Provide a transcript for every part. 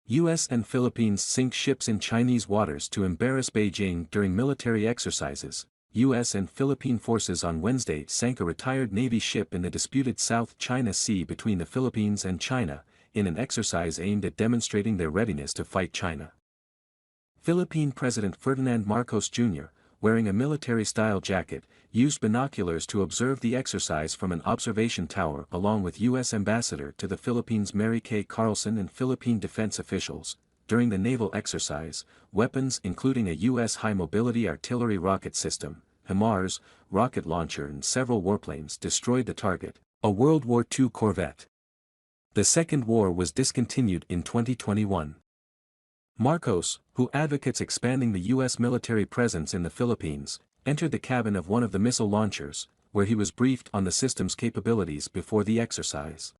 U.S. and Philippines sink ships in Chinese waters to embarrass Beijing during military exercises. U.S. and Philippine forces on Wednesday sank a retired Navy ship in the disputed South China Sea between the Philippines and China, in an exercise aimed at demonstrating their readiness to fight China. Philippine President Ferdinand Marcos Jr., wearing a military-style jacket, used binoculars to observe the exercise from an observation tower along with U.S. Ambassador to the Philippines MaryKay Carlson and Philippine defense officials. During the naval exercise, weapons including a U.S. high-mobility artillery rocket system, HIMARS, rocket launcher and several warplanes destroyed the target, a World War II corvette. The Second War was discontinued in 2021. Marcos, who advocates expanding the U.S. military presence in the Philippines, entered the cabin of one of the missile launchers, where he was briefed on the system's capabilities before the exercise.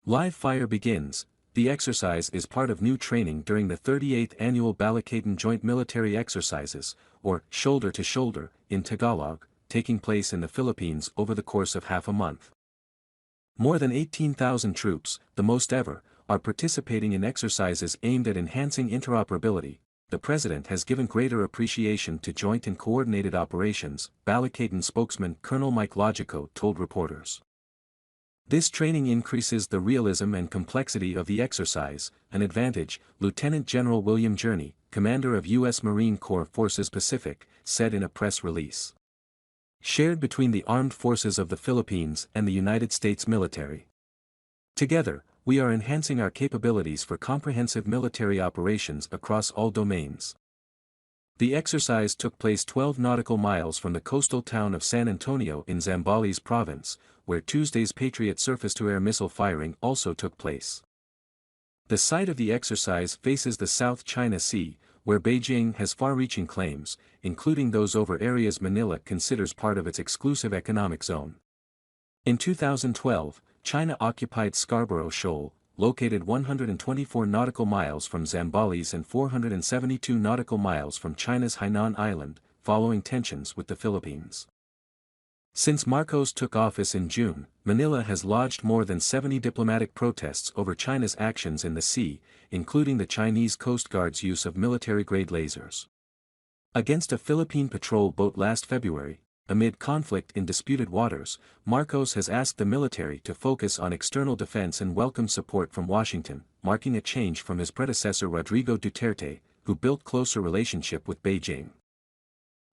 Live fire begins. The exercise is part of new training during the 38th Annual Balikatan Joint Military Exercises, or Shoulder to Shoulder, in Tagalog, taking place in the Philippines over the course of half a month. More than 18,000 troops, the most ever, are participating in exercises aimed at enhancing interoperability. The President has given greater appreciation to joint and coordinated operations, Balikatan spokesman Colonel Mike Logico told reporters. This training increases the realism and complexity of the exercise, an advantage, Lieutenant General William Journey, commander of U.S. Marine Corps Forces Pacific, said in a press release. Shared between the armed forces of the Philippines and the United States military. Together, we are enhancing our capabilities for comprehensive military operations across all domains. The exercise took place 12 nautical miles from the coastal town of San Antonio in Zambales province, where Tuesday's Patriot surface-to-air missile firing also took place. The site of the exercise faces the South China Sea, where Beijing has far-reaching claims, including those over areas Manila considers part of its exclusive economic zone. In 2012, China occupied Scarborough Shoal, located 124 nautical miles from Zambales and 472 nautical miles from China's Hainan Island, following tensions with the Philippines. Since Marcos took office in June, Manila has lodged more than 70 diplomatic protests over China's actions in the sea, including the Chinese Coast Guard's use of military-grade lasers against a Philippine patrol boat last February. Amid conflict in disputed waters, Marcos has asked the military to focus on external defense and welcome support from Washington, marking a change from his predecessor Rodrigo Duterte, who built closer relationship with Beijing.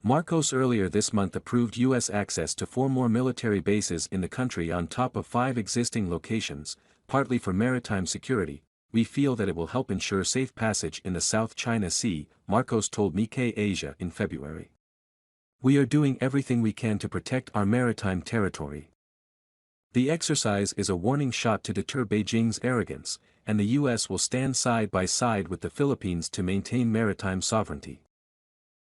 Marcos earlier this month approved U.S. access to 4 more military bases in the country on top of 5 existing locations, partly for maritime security. We feel that it will help ensure safe passage in the South China Sea, Marcos told MaryKay Asia in February. We are doing everything we can to protect our maritime territory. The exercise is a warning shot to deter Beijing's arrogance, and the U.S. will stand side by side with the Philippines to maintain maritime sovereignty.